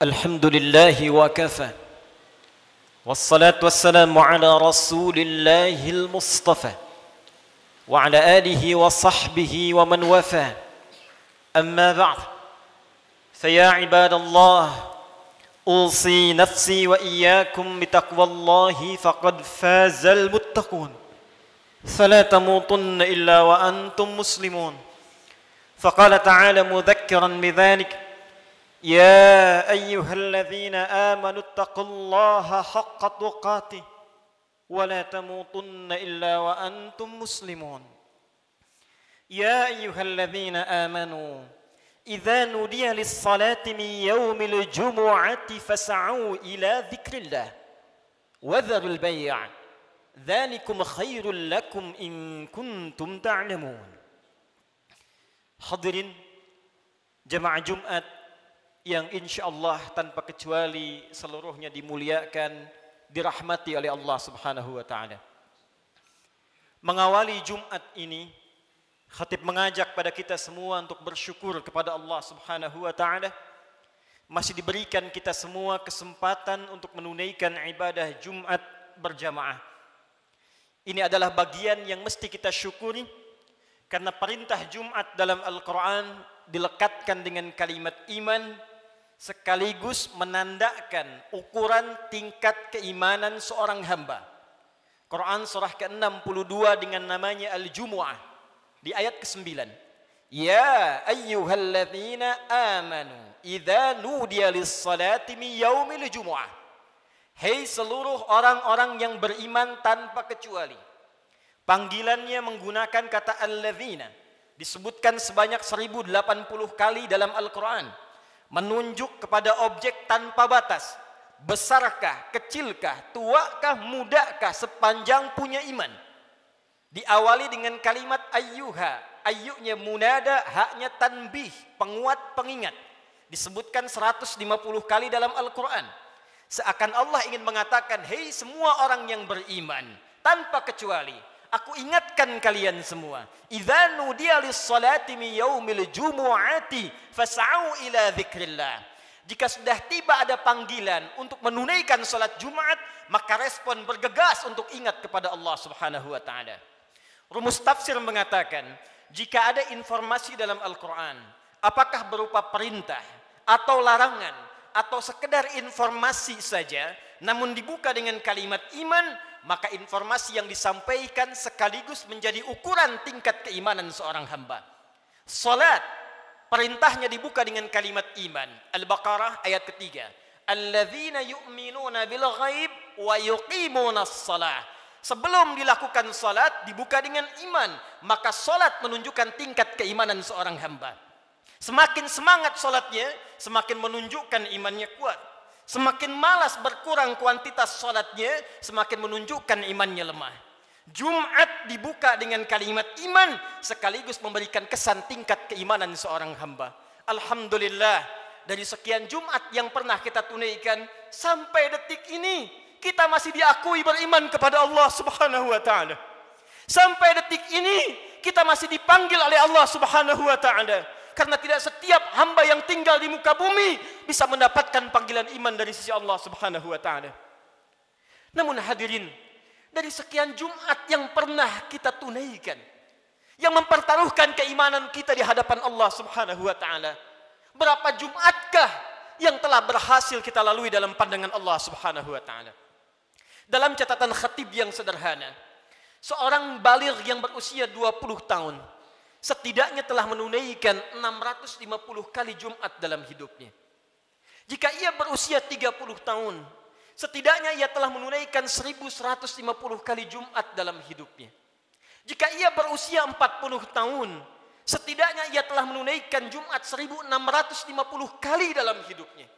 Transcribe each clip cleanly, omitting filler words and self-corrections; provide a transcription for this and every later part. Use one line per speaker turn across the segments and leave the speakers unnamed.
الحمد لله وكفى والصلاة والسلام على رسول الله المصطفى وعلى آله وصحبه ومن وفى أما بعد فيا عباد الله أوصي نفسي وإياكم بتقوى الله فقد فاز المتقون فلا تموتن إلا وأنتم مسلمون فقال تعالى مذكرا بذلك يا أيها الذين آمنوا اتقوا الله حق تقاته ولا تموتن إلا وأنتم مسلمون يا أيها الذين آمنوا إذا نودي للصلاة من يوم الجمعة فاسعوا إلى ذكر الله وذروا البيع ذلكم خير لكم إن كنتم تعلمون. Hadirin jemaah Jumat yang insyaallah tanpa kecuali seluruhnya dimuliakan, dirahmati oleh Allah Subhanahu wa taala. Mengawali Jumat ini, khatib mengajak pada kita semua untuk bersyukur kepada Allah Subhanahu wa taala. Masih diberikan kita semua kesempatan untuk menunaikan ibadah Jumat berjamaah. Ini adalah bagian yang mesti kita syukuri karena perintah Jumat dalam Al-Quran dilekatkan dengan kalimat iman sekaligus menandakan ukuran tingkat keimanan seorang hamba. Quran surah ke-62 dengan namanya Al-Jumu'ah di ayat ke-9. Ya ayyuhalladzina amanu idza nudiya lis-salati min yaumil jumu'ah. Hei seluruh orang-orang yang beriman tanpa kecuali. Panggilannya menggunakan kata alladzina, disebutkan sebanyak 1080 kali dalam Al-Quran, menunjuk kepada objek tanpa batas, besarkah, kecilkah, tuakah, mudakah, sepanjang punya iman. Diawali dengan kalimat ayyuha, ayyunya munada, haknya tanbih, penguat pengingat, disebutkan 150 kali dalam Al-Quran. Seakan Allah ingin mengatakan, hei semua orang yang beriman tanpa kecuali, aku ingatkan kalian semua. Idza nudiya lis-salati min yaumil jumu'ati fas'au ila dzikrillah. Jika sudah tiba ada panggilan untuk menunaikan salat Jumat, maka respon bergegas untuk ingat kepada Allah Subhanahu wa taala. Rumus tafsir mengatakan, jika ada informasi dalam Al-Quran, apakah berupa perintah atau larangan atau sekedar informasi saja, namun dibuka dengan kalimat iman, maka informasi yang disampaikan sekaligus menjadi ukuran tingkat keimanan seorang hamba. Salat, perintahnya dibuka dengan kalimat iman. Al-Baqarah ayat ketiga. Alladzina yu'minuna bil ghaib wa yuqimuna as-salah. Sebelum dilakukan salat dibuka dengan iman, maka salat menunjukkan tingkat keimanan seorang hamba. Semakin semangat salatnya, semakin menunjukkan imannya kuat. Semakin malas berkurang kuantitas salatnya, semakin menunjukkan imannya lemah. Jumat dibuka dengan kalimat iman, sekaligus memberikan kesan tingkat keimanan seorang hamba. Alhamdulillah, dari sekian Jumat yang pernah kita tunaikan, sampai detik ini, kita masih diakui beriman kepada Allah Subhanahu wa ta'ala. Sampai detik ini, kita masih dipanggil oleh Allah Subhanahu wa ta'ala. Karena tidak setiap hamba yang tinggal di muka bumi bisa mendapatkan panggilan iman dari sisi Allah Subhanahu wa taala. Namun hadirin, dari sekian Jumat yang pernah kita tunaikan, yang mempertaruhkan keimanan kita di hadapan Allah Subhanahu wa taala, berapa Jumatkah yang telah berhasil kita lalui dalam pandangan Allah Subhanahu wa taala? Dalam catatan khatib yang sederhana, seorang baligh yang berusia 20 tahun setidaknya telah menunaikan 650 kali Jumat dalam hidupnya. Jika ia berusia 30 tahun, setidaknya ia telah menunaikan 1150 kali Jumat dalam hidupnya. Jika ia berusia 40 tahun, setidaknya ia telah menunaikan Jumat 1650 kali dalam hidupnya.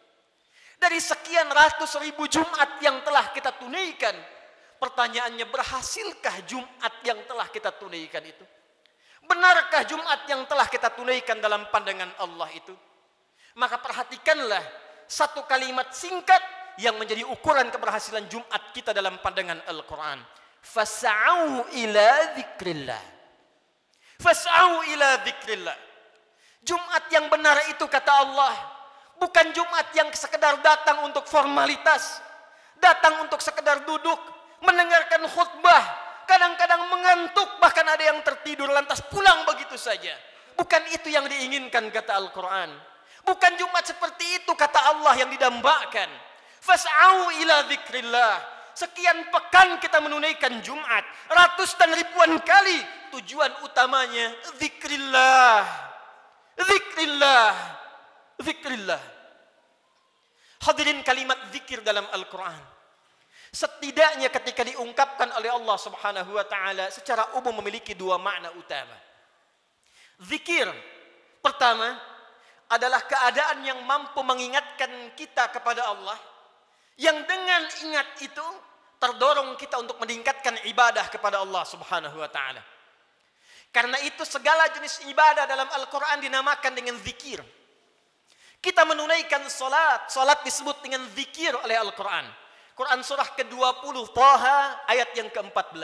Dari sekian ratus ribu Jumat yang telah kita tunaikan, pertanyaannya, berhasilkah Jumat yang telah kita tunaikan itu? Benarkah Jumat yang telah kita tunaikan dalam pandangan Allah itu? Maka perhatikanlah satu kalimat singkat yang menjadi ukuran keberhasilan Jumat kita dalam pandangan Al-Quran. Fas'au ila dzikrillah. Fas'au ila dzikrillah. Jumat yang benar itu kata Allah Bukan Jumat yang sekedar datang untuk formalitas, datang untuk sekedar duduk, mendengarkan khutbah, kadang-kadang mengantuk, bahkan ada yang tertidur lantas pulang begitu saja. Bukan itu yang diinginkan kata Al-Quran. Bukan Jumat seperti itu kata Allah yang didambakan. Fas'au ila dzikrillah. Sekian pekan kita menunaikan Jumat, ratus dan ribuan kali. Tujuan utamanya zikrillah. Zikrillah. Zikrillah. Hadirin, kalimat zikir dalam Al-Quran setidaknya ketika diungkapkan oleh Allah Subhanahu wa taala secara umum memiliki dua makna utama. Zikir pertama adalah keadaan yang mampu mengingatkan kita kepada Allah, yang dengan ingat itu terdorong kita untuk meningkatkan ibadah kepada Allah Subhanahu wa taala. Karena itu segala jenis ibadah dalam Al-Quran dinamakan dengan zikir. Kita menunaikan salat, salat disebut dengan zikir oleh Al-Quran. Quran surah ke-20 Taha ayat yang ke-14.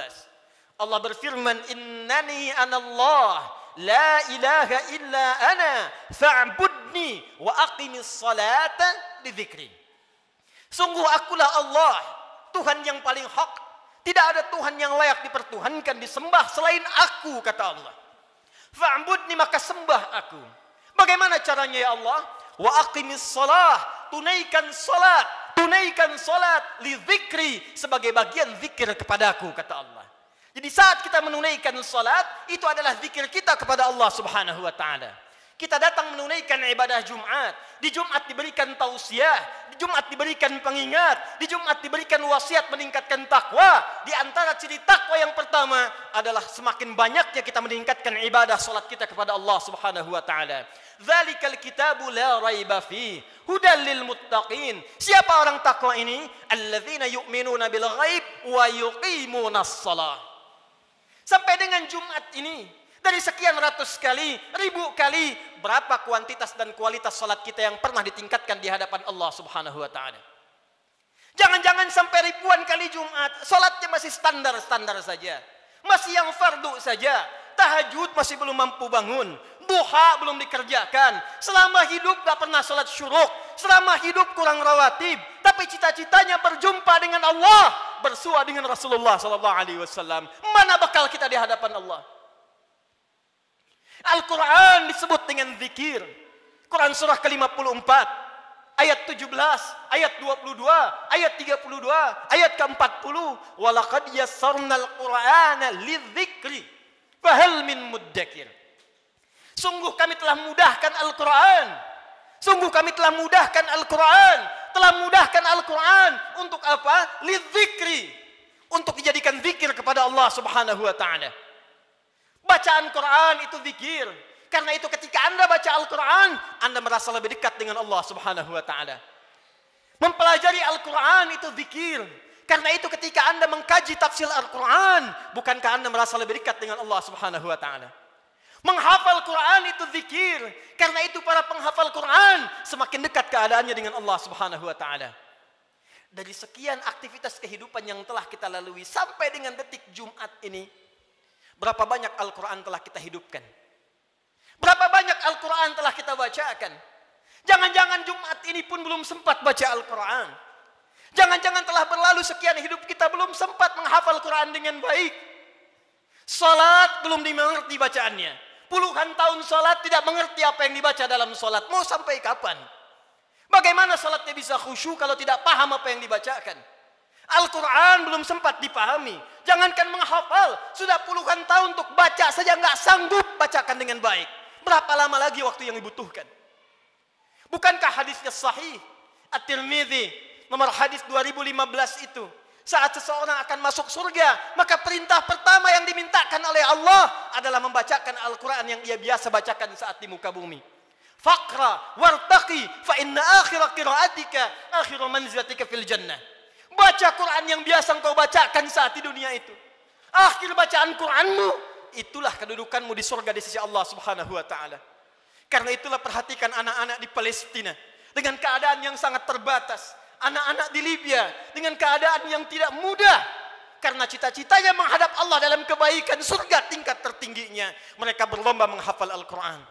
Allah berfirman, "Innani anallah, la ilaha illa ana, fa'budni wa aqimis salata li dzikri." Sungguh akulah Allah, Tuhan yang paling hak. Tidak ada Tuhan yang layak dipertuhankan, disembah selain aku, kata Allah. Fa'budni, maka sembah aku. Bagaimana caranya ya Allah? Wa aqimis salah, tunaikan salat li dzikri, sebagai bagian zikir kepadaku, kata Allah. Jadi saat kita menunaikan salat, itu adalah zikir kita kepada Allah Subhanahu wa taala. Kita datang menunaikan ibadah Jumat. Di Jumat diberikan tausiah, di Jumat diberikan pengingat, di Jumat diberikan wasiat meningkatkan takwa. Di antara ciri takwa yang pertama adalah semakin banyaknya kita meningkatkan ibadah salat kita kepada Allah Subhanahu wa taala. Dzalikal kitabu la raiba fi hudal lil muttaqin. Siapa orang takwa ini? Alladzina yu'minuna bil ghaib wa yuqimunas shalah. Sampai dengan Jumat ini, dari sekian ratus kali, ribu kali, berapa kuantitas dan kualitas salat kita yang pernah ditingkatkan di hadapan Allah Subhanahu wa taala? Jangan-jangan sampai ribuan kali Jumat, salatnya masih standar-standar saja. Masih yang fardu saja. Tahajud masih belum mampu bangun. Duha belum dikerjakan. Selama hidup gak pernah salat syuruk. Selama hidup kurang rawatib. Tapi cita-citanya berjumpa dengan Allah, bersua dengan Rasulullah SAW. Mana bakal kita di hadapan Allah? Al-Quran disebut dengan zikir. Quran surah ke-54 ayat 17, ayat 22, ayat 32, ayat ke-40. Walaqad yassarnal Qur'ana lidzikri fahal min muddakir. Sungguh kami telah mudahkan Al-Quran. Sungguh kami telah mudahkan Al-Quran. Telah mudahkan Al-Quran untuk apa? Lidzikri, untuk dijadikan zikir kepada Allah Subhanahu wa taala. Bacaan Quran itu zikir. Karena itu ketika Anda baca Al-Quran, Anda merasa lebih dekat dengan Allah Subhanahu wa taala. Mempelajari Al-Quran itu zikir. Karena itu ketika Anda mengkaji tafsir Al-Quran, bukankah Anda merasa lebih dekat dengan Allah Subhanahu wa taala? Menghafal Quran itu zikir. Karena itu para penghafal Quran semakin dekat keadaannya dengan Allah Subhanahu wa taala. Dari sekian aktivitas kehidupan yang telah kita lalui sampai dengan detik Jumat ini, berapa banyak Al-Quran telah kita hidupkan? Berapa banyak Al-Quran telah kita bacakan? Jangan-jangan Jumat ini pun belum sempat baca Al-Quran. Jangan-jangan telah berlalu sekian hidup kita belum sempat menghafal Quran dengan baik. Salat belum dimengerti bacaannya. Puluhan tahun salat tidak mengerti apa yang dibaca dalam salat. Mau sampai kapan? Bagaimana salatnya bisa khusyuk kalau tidak paham apa yang dibacakan? Al-Quran belum sempat dipahami. Jangankan menghafal, sudah puluhan tahun untuk baca saja nggak sanggup bacakan dengan baik. Berapa lama lagi waktu yang dibutuhkan? Bukankah hadisnya sahih? At-Tirmidzi nomor hadis 2015 itu. Saat seseorang akan masuk surga, maka perintah pertama yang dimintakan oleh Allah adalah membacakan Al-Quran yang ia biasa bacakan saat di muka bumi. Faqra wartaqi fa inna akhira qiraatika akhiru manzilatika fil jannah. Baca Quran yang biasa engkau bacakan saat di dunia itu. Akhir bacaan Quranmu, itulah kedudukanmu di surga di sisi Allah Subhanahu wa taala. Karena itulah perhatikan anak-anak di Palestina dengan keadaan yang sangat terbatas. Anak-anak di Libya dengan keadaan yang tidak mudah. Karena cita-citanya menghadap Allah dalam kebaikan, surga tingkat tertingginya. Mereka berlomba menghafal Al-Quran.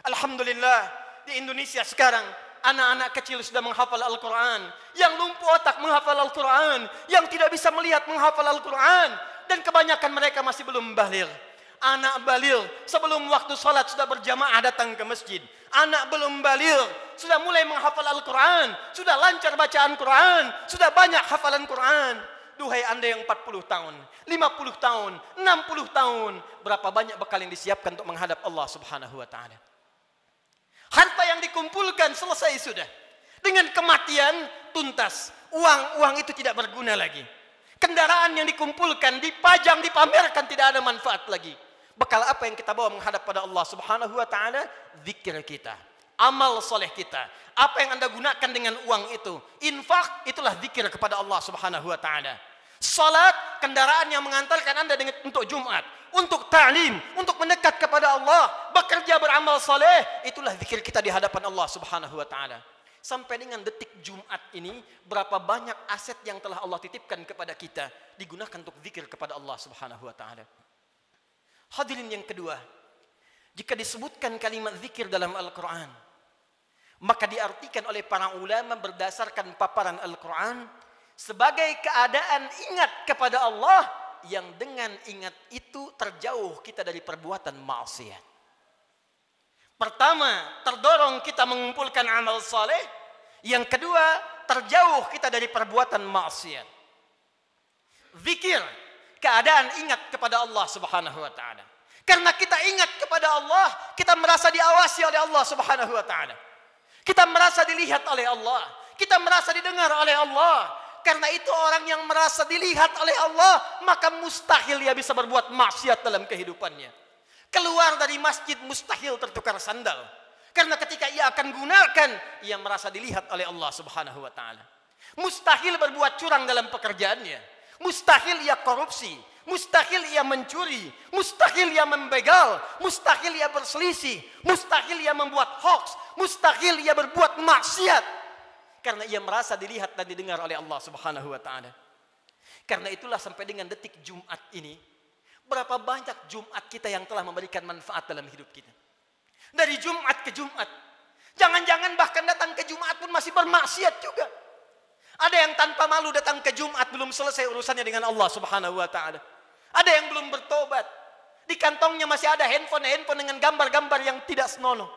Alhamdulillah, di Indonesia sekarang
anak-anak kecil sudah menghafal Al-Quran, yang lumpuh otak menghafal Al-Quran, yang tidak bisa melihat menghafal Al-Quran, dan kebanyakan mereka masih belum baligh. Anak baligh sebelum waktu salat sudah berjamaah datang ke masjid. Anak belum baligh sudah mulai menghafal Al-Quran, sudah lancar bacaan Quran, sudah banyak hafalan Quran. Duhai Anda yang 40 tahun, 50 tahun, 60 tahun, berapa banyak bekal yang disiapkan untuk menghadap Allah Subhanahu wa taala? Harta yang dikumpulkan selesai sudah. Dengan kematian tuntas. Uang itu tidak berguna lagi. Kendaraan yang dikumpulkan, dipajang, dipamerkan, tidak ada manfaat lagi. Bekal apa yang kita bawa menghadap pada Allah Subhanahu wa taala? Zikir kita, amal soleh kita. Apa yang Anda gunakan dengan uang itu? Infak, itulah zikir kepada Allah Subhanahu wa taala. Salat, kendaraan yang mengantarkan Anda untuk Jumat, untuk ta'lim, untuk mendekat kepada Allah, bekerja beramal soleh, itulah zikir kita di hadapan Allah Subhanahu wa taala. Sampai dengan detik Jumat ini, berapa banyak aset yang telah Allah titipkan kepada kita digunakan untuk zikir kepada Allah Subhanahu wa taala. Hadirin yang kedua, jika disebutkan kalimat zikir dalam Al-Quran, maka diartikan oleh para ulama berdasarkan paparan Al-Quran sebagai keadaan ingat kepada Allah yang dengan ingat itu terjauh kita dari perbuatan maksiat. Pertama, terdorong kita mengumpulkan amal saleh. Yang kedua, terjauh kita dari perbuatan maksiat. Zikir, keadaan ingat kepada Allah Subhanahu wa taala. Karena kita ingat kepada Allah, kita merasa diawasi oleh Allah Subhanahu wa taala. Kita merasa dilihat oleh Allah, kita merasa didengar oleh Allah. Karena itu orang yang merasa dilihat oleh Allah, maka mustahil ia bisa berbuat maksiat dalam kehidupannya. Keluar dari masjid mustahil tertukar sandal. Karena ketika ia akan gunakan, ia merasa dilihat oleh Allah Subhanahu wa taala. Mustahil berbuat curang dalam pekerjaannya. Mustahil ia korupsi, mustahil ia mencuri, mustahil ia membegal, mustahil ia berselisih, mustahil ia membuat hoax, mustahil ia berbuat maksiat. Karena ia merasa dilihat dan didengar oleh Allah Subhanahu wa taala. Karena itulah sampai dengan detik Jumat ini, berapa banyak Jumat kita yang telah memberikan manfaat dalam hidup kita. Dari Jumat ke Jumat. Jangan-jangan bahkan datang ke Jumat pun masih bermaksiat juga. Ada yang tanpa malu datang ke Jumat belum selesai urusannya dengan Allah Subhanahu wa taala. Ada yang belum bertobat. Di kantongnya masih ada handphone dengan gambar-gambar yang tidak senonoh.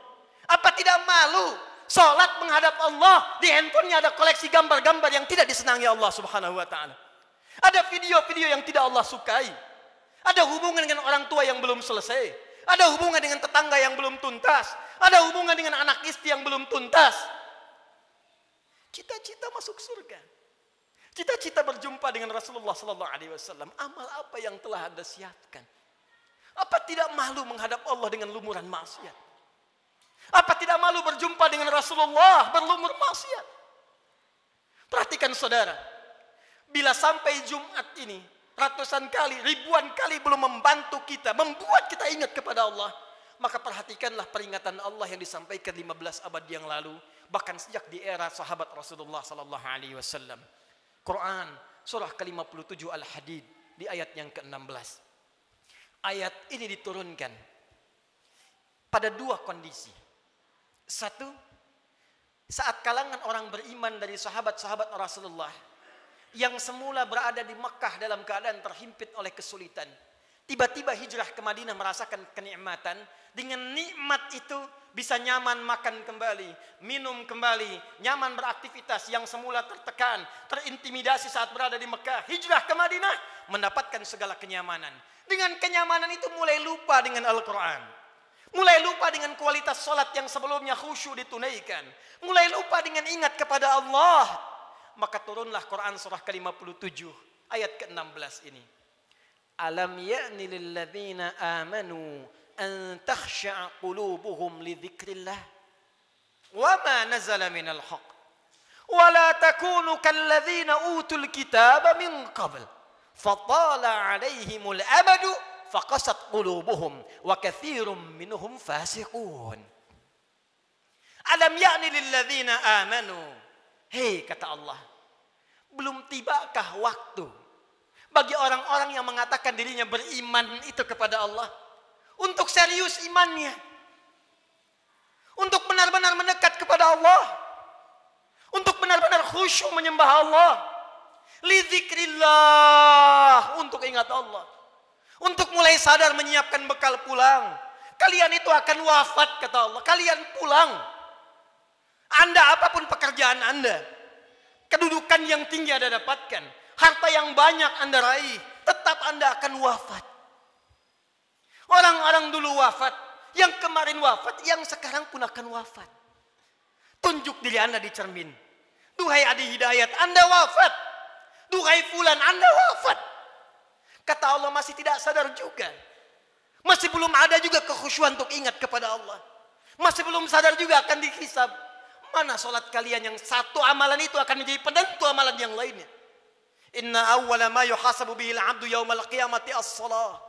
Apa tidak malu? Salat menghadap Allah, di handphonenya ada koleksi gambar-gambar yang tidak disenangi Allah Subhanahu wa taala. Ada video-video yang tidak Allah sukai. Ada hubungan dengan orang tua yang belum selesai. Ada hubungan dengan tetangga yang belum tuntas. Ada hubungan dengan anak istri yang belum tuntas. Cita-cita masuk surga. Cita-cita berjumpa dengan Rasulullah sallallahu alaihi wasallam. Amal apa yang telah Anda siapkan? Apa tidak malu menghadap Allah dengan lumuran maksiat? Apa tidak malu berjumpa dengan Rasulullah berlumur maksiat? Perhatikan saudara, bila sampai Jumat ini ratusan kali, ribuan kali belum membantu kita, membuat kita ingat kepada Allah, maka perhatikanlah peringatan Allah yang disampaikan 15 abad yang lalu, bahkan sejak di era sahabat Rasulullah sallallahu alaihi wasallam. Quran surah ke-57 Al-Hadid di ayat yang ke-16. Ayat ini diturunkan pada dua kondisi. Satu, saat kalangan orang beriman dari sahabat-sahabat Rasulullah yang semula berada di Makkah dalam keadaan terhimpit oleh kesulitan, tiba-tiba hijrah ke Madinah merasakan kenikmatan. Dengan nikmat itu bisa nyaman makan kembali, minum kembali, nyaman beraktivitas. Yang semula tertekan, terintimidasi saat berada di Makkah, hijrah ke Madinah mendapatkan segala kenyamanan. Dengan kenyamanan itu mulai lupa dengan Al-Quran. Mulai lupa dengan kualitas salat yang sebelumnya khusyuk ditunaikan. Mulai lupa dengan ingat kepada Allah. Maka turunlah Quran surah ke-57 ayat ke-16 ini. Alam ya'ni lilladzina amanu an takhsha'a qulubuhum li dzikrillah wa ma nazala minal haqq wa la takunu kalladzina utul kitaba min qabl fatala 'alaihimul amadu faqasat qulubuhum wa katsirum minhum fasiqun. Alam ya'ni lilladzina amanu. Hei, kata Allah, belum tibakah waktu bagi orang-orang yang mengatakan dirinya beriman itu kepada Allah untuk serius imannya, untuk benar-benar mendekat kepada Allah, Untuk benar-benar khusyuk menyembah Allah. Lidzikrillah, untuk ingat Allah. Untuk mulai sadar menyiapkan bekal pulang. Kalian itu akan wafat, kata Allah. Kalian pulang. Anda apapun pekerjaan Anda, kedudukan yang tinggi Anda dapatkan, harta yang banyak Anda raih, tetap Anda akan wafat. Orang-orang dulu wafat, yang kemarin wafat, yang sekarang pun akan wafat. Tunjuk diri Anda di cermin. Duhai Adi Hidayat, Anda wafat. Duhai fulan, Anda wafat. Kata Allah, masih tidak sadar juga. Masih belum ada juga kekhusyuan untuk ingat kepada Allah. Masih belum sadar juga akan dihisab. Mana solat kalian yang satu amalan itu akan menjadi penentu amalan yang lainnya. Inna awwala ma yuhasabu bihil abdu yawmal qiyamati as-salah.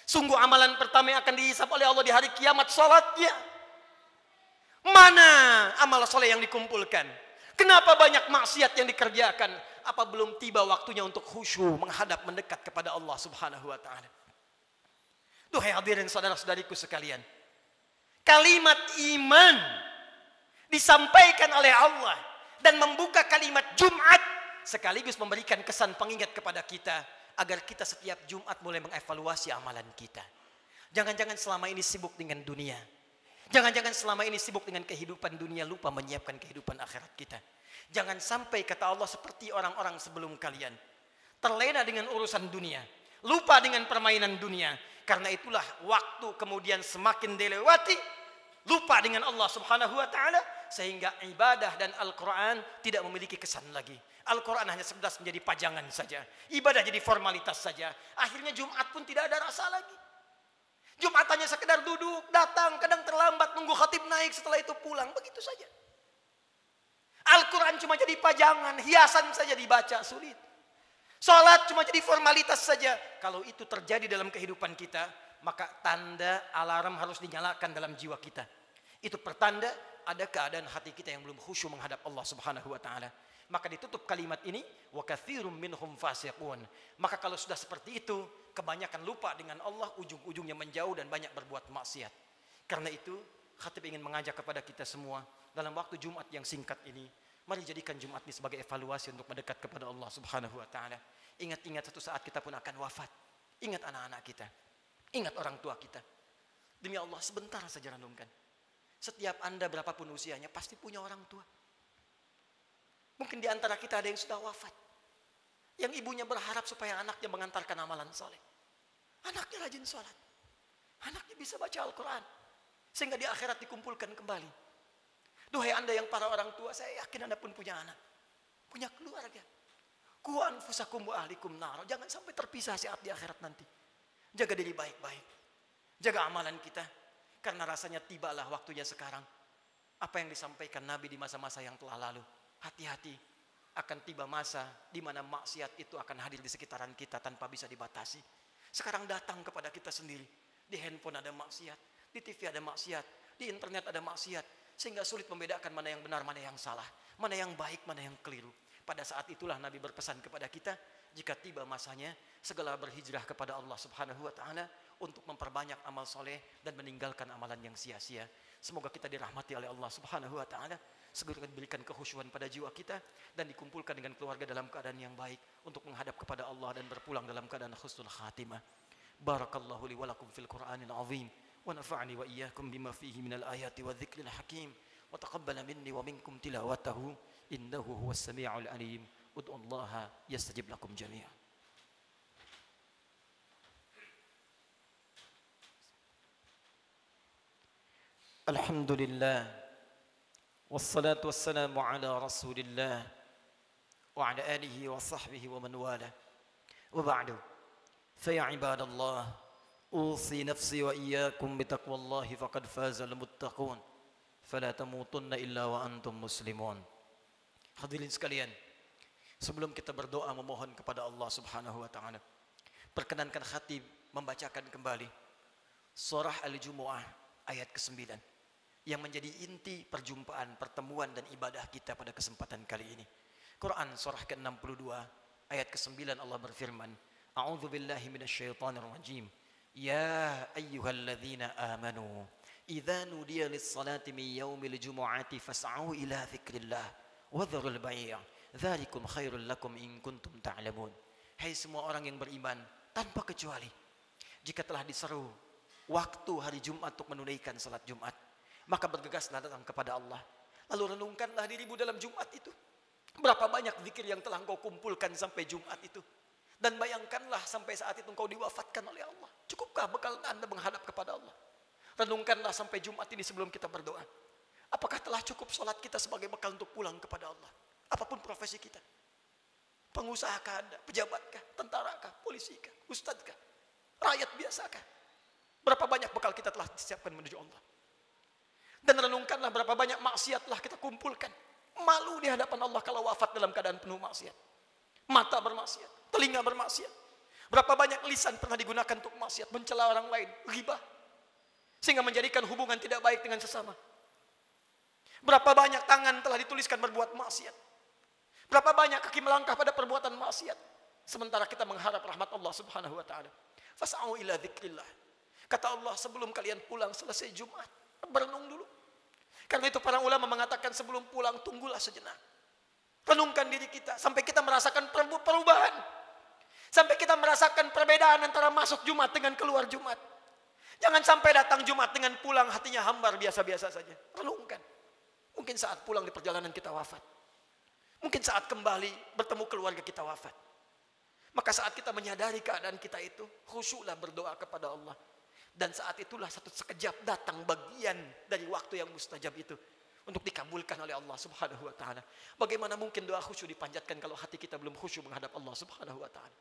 Sungguh amalan pertama yang akan dihisab oleh Allah di hari kiamat, salatnya. Mana amal soleh yang dikumpulkan? Kenapa banyak maksiat yang dikerjakan? Apa belum tiba waktunya untuk khusyuk menghadap mendekat kepada Allah Subhanahu wa taala? Duhai hadirin saudara-saudariku sekalian, kalimat iman disampaikan oleh Allah dan membuka kalimat Jumat sekaligus memberikan kesan pengingat kepada kita agar kita setiap Jumat mulai mengevaluasi amalan kita. Jangan-jangan selama ini sibuk dengan dunia. Jangan-jangan selama ini sibuk dengan kehidupan dunia, lupa menyiapkan kehidupan akhirat kita. Jangan sampai kata Allah seperti orang-orang sebelum kalian, terlena dengan urusan dunia, lupa dengan permainan dunia. Karena itulah waktu kemudian semakin dilewati, lupa dengan Allah Subhanahu wa taala, sehingga ibadah dan Al-Quran tidak memiliki kesan lagi. Al-Quran hanya sekedar menjadi pajangan saja, ibadah jadi formalitas saja. Akhirnya Jumat pun tidak ada rasa lagi. Jumat hanya sekedar duduk, datang, kadang terlambat, nunggu khatib naik, setelah itu pulang, begitu saja. Al-Quran cuma jadi pajangan, hiasan saja dibaca, sulit. Salat cuma jadi formalitas saja. Kalau itu terjadi dalam kehidupan kita, maka tanda alarm harus dinyalakan dalam jiwa kita. Itu pertanda ada keadaan hati kita yang belum khusyuk menghadap Allah Subhanahu wa taala. Maka ditutup kalimat ini, wa katsirum minhum fasiqun. Maka kalau sudah seperti itu, kebanyakan lupa dengan Allah, ujung-ujungnya menjauh dan banyak berbuat maksiat. Karena itu, khatib ingin mengajak kepada kita semua dalam waktu Jumat yang singkat ini, mari jadikan Jumat ini sebagai evaluasi untuk mendekat kepada Allah Subhanahu wa taala. Ingat-ingat satu saat kita pun akan wafat. Ingat anak-anak kita. Ingat orang tua kita. Demi Allah, sebentar saja renungkan. Setiap Anda berapapun usianya pasti punya orang tua. Mungkin di antara kita ada yang sudah wafat. Yang ibunya berharap supaya anaknya mengantarkan amalan soleh. Anaknya rajin sholat. Anaknya bisa baca Al-Quran. Sehingga di akhirat dikumpulkan kembali. Duhai Anda yang para orang tua, saya yakin Anda pun punya anak. Punya keluarga. Qu anfusakum wa ahlikum nar. Jangan sampai terpisah saat di akhirat nanti. Jaga diri baik-baik. Jaga amalan kita. Karena rasanya tibalah waktunya sekarang. Apa yang disampaikan Nabi di masa-masa yang telah lalu. Hati-hati. Akan tiba masa di mana maksiat itu akan hadir di sekitaran kita tanpa bisa dibatasi. Sekarang datang kepada kita sendiri. Di handphone ada maksiat. Di TV ada maksiat. Di internet ada maksiat. Sehingga sulit membedakan mana yang benar, mana yang salah. Mana yang baik, mana yang keliru. Pada saat itulah Nabi berpesan kepada kita, jika tiba masanya, segala berhijrah kepada Allah Subhanahu wa taala untuk memperbanyak amal soleh dan meninggalkan amalan yang sia-sia. Semoga kita dirahmati oleh Allah Subhanahu wa taala, segera diberikan kekhusyuan pada jiwa kita dan dikumpulkan dengan keluarga dalam keadaan yang baik untuk menghadap kepada Allah dan berpulang dalam keadaan husnul khatimah. Barakallahu li wa lakum fil Qur'anil azim. ونفعني وإياكم بما فيه من الآيات والذكر الحكيم وتقبل مني ومنكم تلاوته إنه هو السميع العليم ادعوا الله يستجب لكم جميعا. الحمد لله والصلاة والسلام على رسول الله وعلى آله وصحبه ومن والاه وبعد فيا عباد الله أوصي نفسي وإياكم بتقوى الله فقد فاز المتقون فلا تموتن إلا وأنتم مسلمون. Hadirin sekalian, sebelum kita berdoa memohon kepada Allah Subhanahu wa taala, perkenankan khatib membacakan kembali surah Al-Jumu'ah ayat ke-9 yang menjadi inti perjumpaan, pertemuan dan ibadah kita pada kesempatan kali ini. Quran surah ke-62 ayat ke-9 Allah berfirman, A'udzu billahi minasyaitonir rajim. Ya ayyuhalladzina amanu idza nudiya lis-salati min yaumil jumu'ati fas'au ila dzikrillah Wadharul bai'. Dzalikum khairul lakum in kuntum ta'lamun. Hai semua orang yang beriman tanpa kecuali, jika telah diseru waktu hari Jumat untuk menunaikan salat Jumat, maka bergegaslah datang kepada Allah. Lalu renungkanlah dirimu dalam Jumat itu. Berapa banyak zikir yang telah engkau kumpulkan sampai Jumat itu. Dan bayangkanlah sampai saat itu engkau diwafatkan oleh Allah. Cukupkah bekal Anda menghadap kepada Allah? Renungkanlah sampai Jumat ini sebelum kita berdoa. Apakah telah cukup sholat kita sebagai bekal untuk pulang kepada Allah? Apapun profesi kita. Pengusahakah Anda? Pejabatkah? Tentarakah? Polisikah? Ustadzkah? Rakyat biasakah? Berapa banyak bekal kita telah disiapkan menuju Allah? Dan renungkanlah berapa banyak maksiat telah kita kumpulkan. Malu di hadapan Allah kalau wafat dalam keadaan penuh maksiat. Mata bermaksiat, telinga bermaksiat. Berapa banyak lisan pernah digunakan untuk maksiat, mencela orang lain, ghibah, sehingga menjadikan hubungan tidak baik dengan sesama. Berapa banyak tangan telah dituliskan berbuat maksiat. Berapa banyak kaki melangkah pada perbuatan maksiat. Sementara kita mengharap rahmat Allah Subhanahu wa taala. Fas'au ila dzikrillah. Kata Allah, sebelum kalian pulang selesai Jumat, berenung dulu. Karena itu para ulama mengatakan sebelum pulang tunggulah sejenak. Renungkan diri kita sampai kita merasakan perubahan. Sampai kita merasakan perbedaan antara masuk Jumat dengan keluar Jumat. Jangan sampai datang Jumat dengan pulang hatinya hambar biasa-biasa saja. Renungkan. Mungkin saat pulang di perjalanan kita wafat. Mungkin saat kembali bertemu keluarga kita wafat. Maka saat kita menyadari keadaan kita itu, khusyuklah berdoa kepada Allah. Dan saat itulah satu sekejap datang bagian dari waktu yang mustajab itu untuk dikabulkan oleh Allah Subhanahu wa taala. Bagaimana mungkin doa khusyuk dipanjatkan kalau hati kita belum khusyuk menghadap Allah Subhanahu wa taala?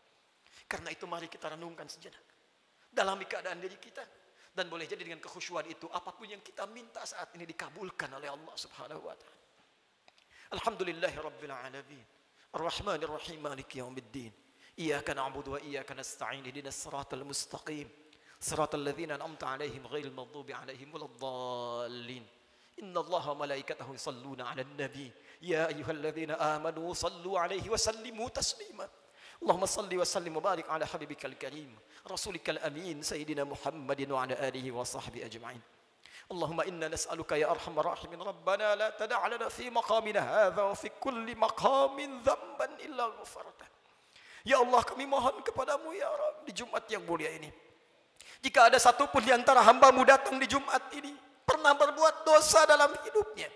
Karena itu mari kita renungkan sejenak. Dalami keadaan diri kita, dan boleh jadi dengan kekhusyuan itu apapun yang kita minta saat ini dikabulkan oleh Allah Subhanahu wa taala. Alhamdulillahirabbil alamin. Arrahmanir rahim, maliki yaumiddin. Iyyaka na'budu wa iyyaka nasta'in. Ihdinas siratal mustaqim. Siratal ladzina an'amta 'alaihim ghairil maghdubi 'alaihim waladdallin. Innallaha wa malaikatahu yusalluna 'alan nabi. Ya ayyuhalladzina amanu sallu 'alaihi wa sallimu taslima. Allahumma salli wa sallim wa barik 'ala habibikal karim, rasulikal amin, sayyidina Muhammadin wa 'ala alihi wa sahbihi ajma'in. Allahumma inna nas'aluka ya arhamar rahimin rabbana la tada' lana fi maqamina hadza wa fi kulli maqamin dhanban illa ghafarta. Ya Allah, kami mohon kepadamu ya Rabb di Jumat yang mulia ini. Jika ada satupun di antara hamba-Mu datang di Jumat ini pernah berbuat dosa dalam hidupnya,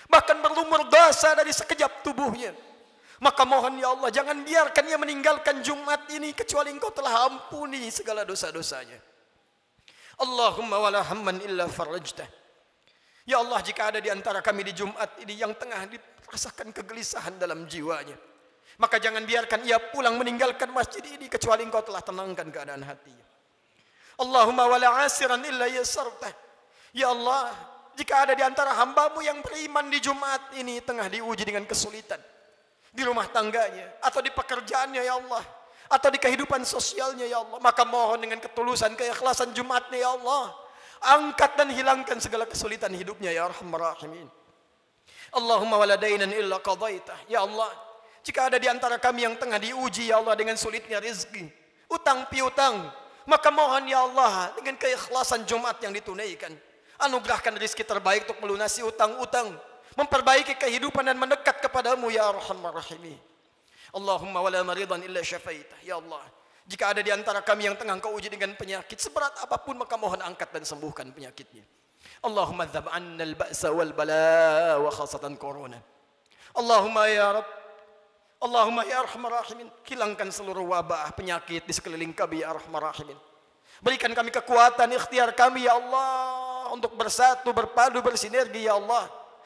bahkan berlumur dosa dari sekejap tubuhnya, maka mohon ya Allah, jangan biarkan ia meninggalkan Jumat ini kecuali Engkau telah ampuni segala dosa-dosanya. Allahumma wala hamman illa farajtah. Ya Allah, jika ada di antara kami di Jumat ini yang tengah dirasakan kegelisahan dalam jiwanya, maka jangan biarkan ia pulang meninggalkan masjid ini kecuali Engkau telah tenangkan keadaan hatinya. Allahumma wala asiran illa yasartah. Ya Allah, jika ada di antara hamba-Mu yang beriman di Jumat ini tengah diuji dengan kesulitan di rumah tangganya atau di pekerjaannya ya Allah, atau di kehidupan sosialnya ya Allah, maka mohon dengan ketulusan keikhlasan Jumatnya ya Allah, angkat dan hilangkan segala kesulitan hidupnya ya Arhamar Rahimin. Allahumma wala dainan illa qadaitah. Ya Allah, jika ada di antara kami yang tengah diuji ya Allah dengan sulitnya rezeki, utang piutang, maka mohon ya Allah dengan keikhlasan Jumat yang ditunaikan, anugerahkan rezeki terbaik untuk melunasi utang-utang, memperbaiki kehidupan dan mendekat kepadamu ya Arhamar Rahimin. Allahumma wala maridan illa syafaitah. Ya Allah, jika ada di antara kami yang tengah Engkau uji dengan penyakit seberat apapun, maka mohon angkat dan sembuhkan penyakitnya. Allahumma dzab 'anna al-ba'sa wal bala wa khasatan corona. Allahumma ya Rabb, Allahumma ya Arhamar Rahimin, hilangkan seluruh wabah penyakit di sekeliling kami ya Arhamar Rahimin. Berikan kami kekuatan ikhtiar kami ya Allah untuk bersatu, berpadu, bersinergi ya Allah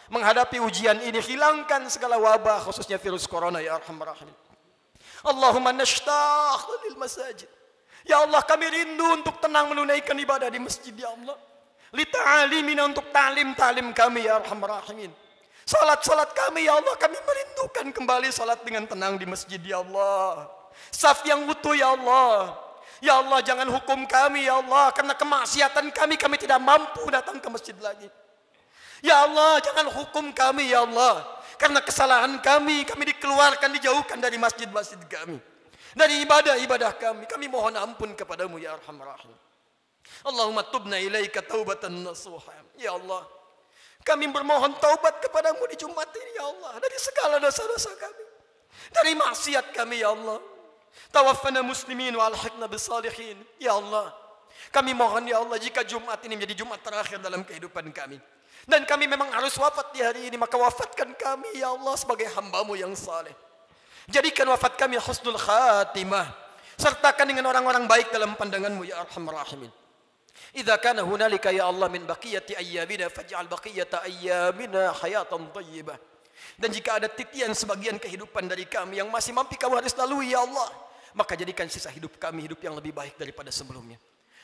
menghadapi ujian ini. Hilangkan segala wabah khususnya virus corona ya Arhamar Rahimin. Allahumma nashtaq lil masajid. Ya Allah, kami rindu untuk tenang menunaikan ibadah di masjid ya Allah. Li ta'alimina, untuk ta'lim kami ya Arhamar Rahimin. Salat kami ya Allah, kami merindukan kembali salat dengan tenang di masjid ya Allah. Saf yang utuh ya Allah. Ya Allah, jangan hukum kami ya Allah, karena kemaksiatan kami tidak mampu datang ke masjid lagi. Ya Allah, jangan hukum kami ya Allah, karena kesalahan kami dikeluarkan, dijauhkan dari masjid-masjid kami, dari ibadah-ibadah kami. Kami mohon ampun kepadamu ya Arhamar Rahim. Allahumma tubna ilaika taubatan nasuha. Ya Allah, Kami bermohon taubat kepadamu di Jumat ini ya Allah. Dari segala dosa-dosa kami. Dari maksiat kami ya Allah. Tawaffana muslimin wa alhiqna bisalihin. Ya Allah. Kami mohon ya Allah jika Jumat ini menjadi Jumat terakhir dalam kehidupan kami. Dan kami memang harus wafat di hari ini. Maka wafatkan kami ya Allah sebagai hamba-Mu yang saleh. Jadikan wafat kami husnul khatimah. Sertakan dengan orang-orang baik dalam pandangan-Mu ya Arhamar Rahimin. Idza kana hunalika ya Allah min baqiyati ayyamina faj'al baqiyata ayyamina hayatan thayyibah. Dan jika ada titian sebagian kehidupan dari kami yang masih mampu Kau harus lalui ya Allah, maka jadikan sisa hidup kami hidup yang lebih baik daripada sebelumnya.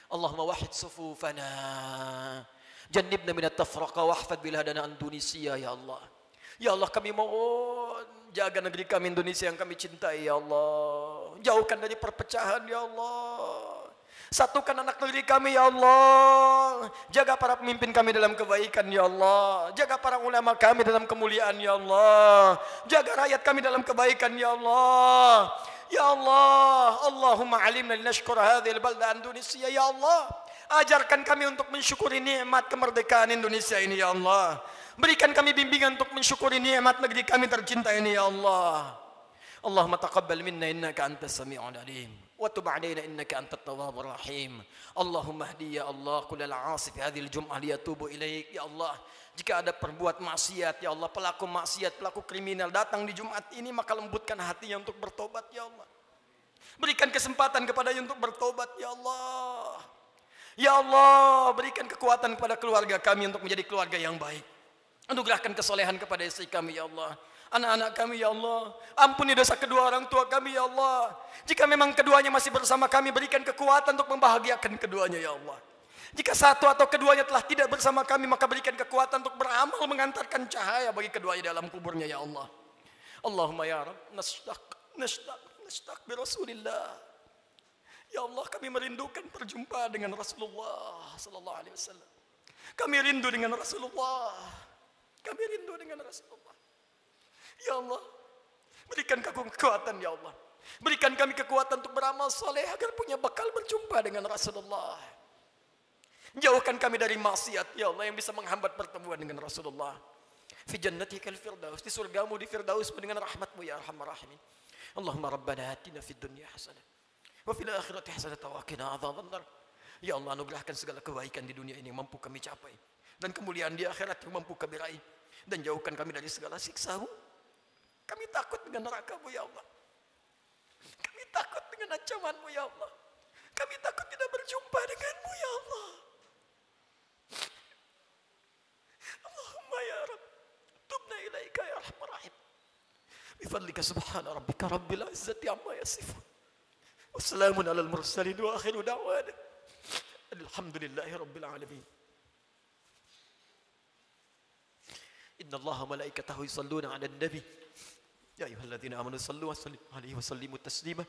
Allahumma wahid sufufana. Jannibna minat tafraqa wahfad biladana Indonesia ya Allah. Ya Allah kami mohon jaga negeri kami Indonesia yang kami cintai ya Allah. Jauhkan dari perpecahan ya Allah. Satukan anak negeri kami ya Allah. Jaga para pemimpin kami dalam kebaikan ya Allah. Jaga para ulama kami dalam kemuliaan ya Allah. Jaga rakyat kami dalam kebaikan ya Allah. Ya Allah, Allahumma alimna linashkura hadhil balda Indonesia ya Allah. Ajarkan kami untuk mensyukuri nikmat kemerdekaan Indonesia ini ya Allah. Berikan kami bimbingan untuk mensyukuri nikmat negeri kami tercinta ini ya Allah. Allahumma taqabbal minna innaka antas sami'ul alim wa tub 'alaina innaka antat tawwabur rahim. Allahumma hdi ya Allah kullal 'asi fi hadhil jum'ah liyatubu ilaik ya Allah. Jika ada perbuat maksiat ya Allah, pelaku maksiat, pelaku kriminal datang di Jumat ini, maka lembutkan hatinya untuk bertobat ya Allah. Berikan kesempatan kepadanya untuk bertobat ya Allah. Ya Allah, berikan kekuatan kepada keluarga kami untuk menjadi keluarga yang baik. Anugerahkan kesolehan kepada istri kami ya Allah. Anak-anak kami ya Allah. Ampuni dosa kedua orang tua kami ya Allah. Jika memang keduanya masih bersama kami, berikan kekuatan untuk membahagiakan keduanya ya Allah. Jika satu atau keduanya telah tidak bersama kami, maka berikan kekuatan untuk beramal mengantarkan cahaya bagi keduanya dalam kuburnya ya Allah. Allahumma ya Rabb, nashtaq bi Rasulillah. Ya Allah, kami merindukan perjumpaan dengan Rasulullah sallallahu alaihi wasallam. Kami rindu dengan Rasulullah. Kami rindu dengan Rasulullah. Ya Allah, berikan kekuatan ya Allah. Berikan kami kekuatan untuk beramal saleh agar punya bekal berjumpa dengan Rasulullah. Jauhkan kami dari maksiat ya Allah yang bisa menghambat pertemuan dengan Rasulullah. Fi jannatikal firdaus, di surgamu di firdaus dengan rahmatmu ya arhamar rahimin. Allahumma rabbana atina fid dunya hasanah wa fil akhirati hasanah wa qina adzabannar. Ya Allah, anugerahkan segala kebaikan di dunia ini yang mampu kami capai, dan kemuliaan di akhirat yang mampu kami raih, dan jauhkan kami dari segala siksa-Mu. Kami takut dengan neraka-Mu ya Allah. Kami takut dengan ancaman-Mu ya Allah. Kami takut tidak berjumpa dengan-Mu ya Allah. Allahumma ya Rabb, tubna ilaika ya arhamar rahim. Bifadlika subhana rabbika rabbil izzati amma yasifun. Wassalamun alal mursalin wa akhiru da'wana alhamdulillahi rabbil alamin. Inna Allaha malaikatahu yusalluna 'alan nabi. Ya ayyuhalladzina amanu sallu wa sallimu alaihi wa sallimu taslima.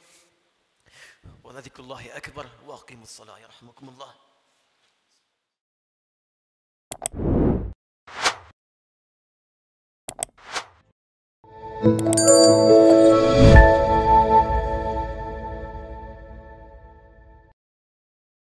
Wa dzikrullahi akbar wa aqimus shalah yarhamukumullah. Thank you.